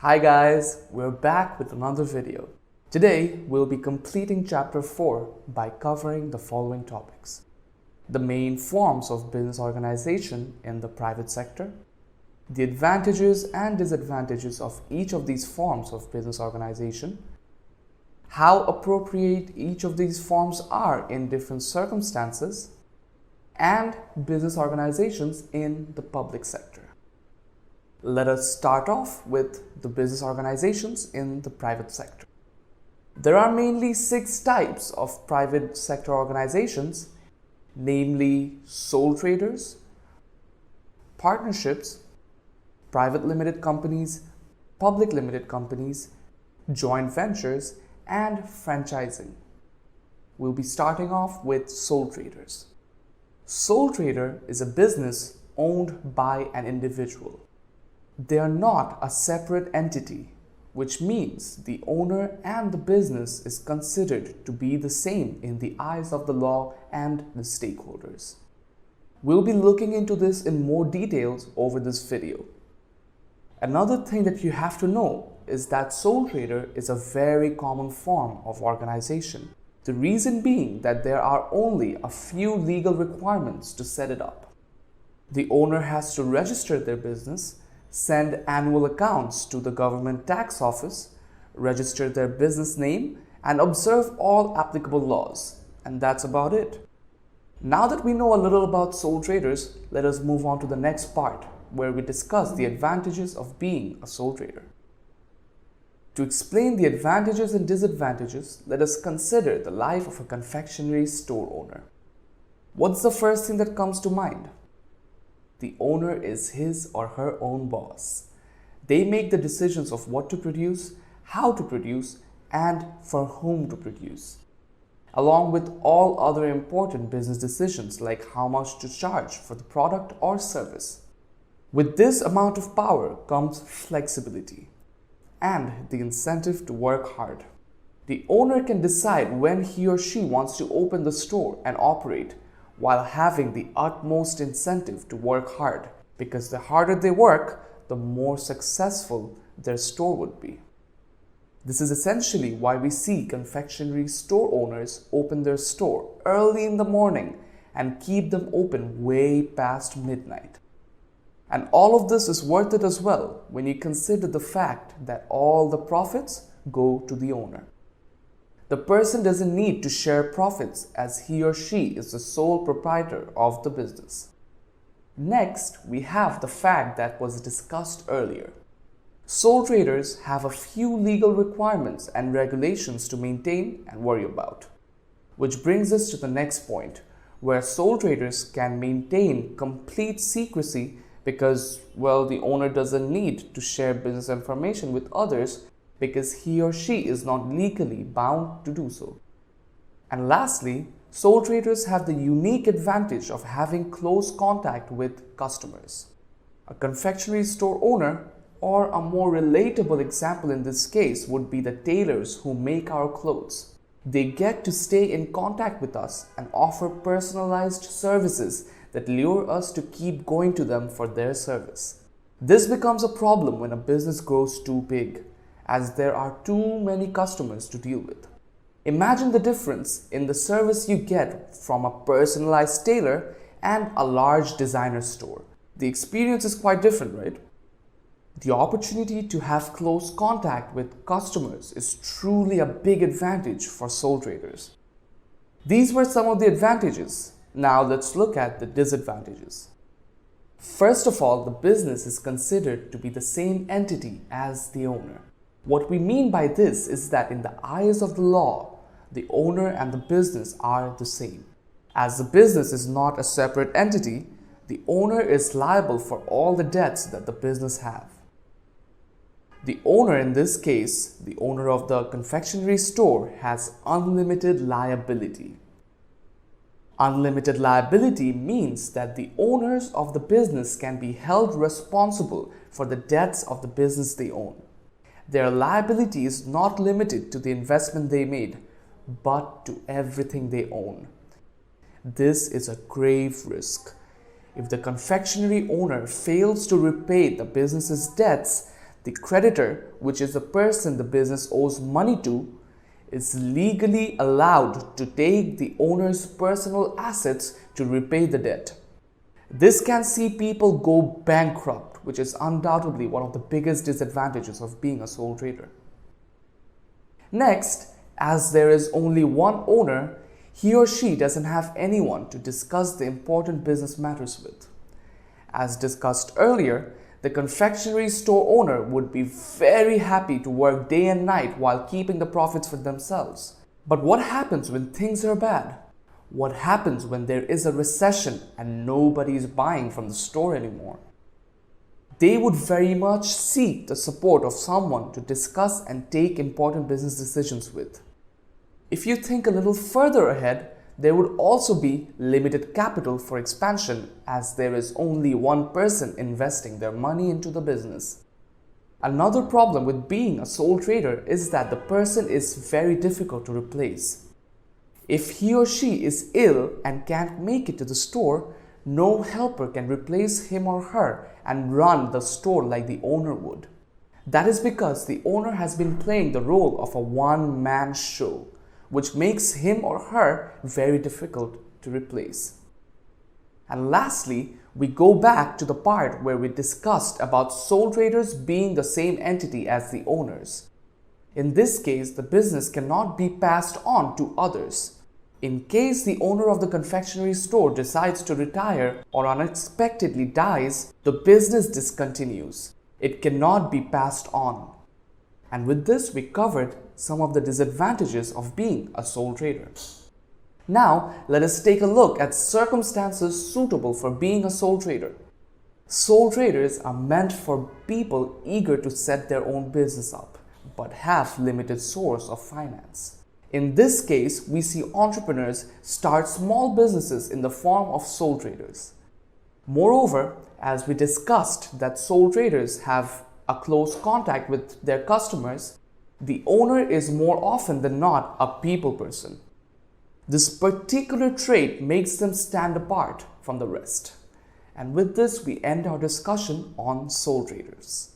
Hi guys, we're back with another video. Today we'll be completing chapter 4 by covering the following topics: the main forms of business organization in the private sector, the advantages and disadvantages of each of these forms of business organization, how appropriate each of these forms are in different circumstances, and business organizations in the public sector. Let us start off with the business organizations in the private sector. There are mainly 6 types of private sector organizations, namely sole traders, partnerships, private limited companies, public limited companies, joint ventures, and franchising. We'll be starting off with sole traders. Sole trader is a business owned by an individual. They are not a separate entity, which means the owner and the business is considered to be the same in the eyes of the law and the stakeholders. We'll be looking into this in more details over this video. Another thing that you have to know is that sole trader is a very common form of organization. The reason being that there are only a few legal requirements to set it up. The owner has to register their business, send annual accounts to the government tax office, register their business name, and observe all applicable laws. And that's about it. Now that we know a little about sole traders, let us move on to the next part, where we discuss the advantages of being a sole trader. To explain the advantages and disadvantages, let us consider the life of a confectionery store owner. What's the first thing that comes to mind? The owner is his or her own boss. They make the decisions of what to produce, how to produce, and for whom to produce, along with all other important business decisions like how much to charge for the product or service. With this amount of power comes flexibility and the incentive to work hard. The owner can decide when he or she wants to open the store and operate, while having the utmost incentive to work hard, because the harder they work, the more successful their store would be. This is essentially why we see confectionery store owners open their store early in the morning and keep them open way past midnight. And all of this is worth it as well when you consider the fact that all the profits go to the owner. The person doesn't need to share profits as he or she is the sole proprietor of the business. Next, we have the fact that was discussed earlier. Sole traders have a few legal requirements and regulations to maintain and worry about. Which brings us to the next point, where sole traders can maintain complete secrecy because, the owner doesn't need to share business information with others because he or she is not legally bound to do so. And lastly, sole traders have the unique advantage of having close contact with customers. A confectionery store owner, or a more relatable example in this case, would be the tailors who make our clothes. They get to stay in contact with us and offer personalized services that lure us to keep going to them for their service. This becomes a problem when a business grows too big, as there are too many customers to deal with. Imagine the difference in the service you get from a personalized tailor and a large designer store. The experience is quite different, right? The opportunity to have close contact with customers is truly a big advantage for sole traders. These were some of the advantages. Now let's look at the disadvantages. First of all, the business is considered to be the same entity as the owner. What we mean by this is that in the eyes of the law, the owner and the business are the same. As the business is not a separate entity, the owner is liable for all the debts that the business have. The owner, in this case, the owner of the confectionery store, has unlimited liability. Unlimited liability means that the owners of the business can be held responsible for the debts of the business they own. Their liability is not limited to the investment they made, but to everything they own. This is a grave risk. If the confectionery owner fails to repay the business's debts, The creditor, which is the person the business owes money to, is legally allowed to take the owner's personal assets to repay the debt. This can see people go bankrupt, which is undoubtedly one of the biggest disadvantages of being a sole trader. Next, as there is only one owner, he or she doesn't have anyone to discuss the important business matters with. As discussed earlier, the confectionery store owner would be very happy to work day and night while keeping the profits for themselves. But what happens when things are bad? What happens when there is a recession and nobody is buying from the store anymore? They would very much seek the support of someone to discuss and take important business decisions with. If you think a little further ahead, there would also be limited capital for expansion, as there is only one person investing their money into the business. Another problem with being a sole trader is that the person is very difficult to replace. If he or she is ill and can't make it to the store, no helper can replace him or her and run the store like the owner would. That is because the owner has been playing the role of a one-man show, which makes him or her very difficult to replace. And lastly, we go back to the part where we discussed about sole traders being the same entity as the owners. In this case, the business cannot be passed on to others. In case the owner of the confectionery store decides to retire or unexpectedly dies, the business discontinues. It cannot be passed on. And with this, we covered some of the disadvantages of being a sole trader. Now, let us take a look at circumstances suitable for being a sole trader. Sole traders are meant for people eager to set their own business up, but have limited source of finance. In this case, we see entrepreneurs start small businesses in the form of sole traders. Moreover, as we discussed that sole traders have a close contact with their customers, the owner is more often than not a people person. This particular trait makes them stand apart from the rest. And with this, we end our discussion on sole traders.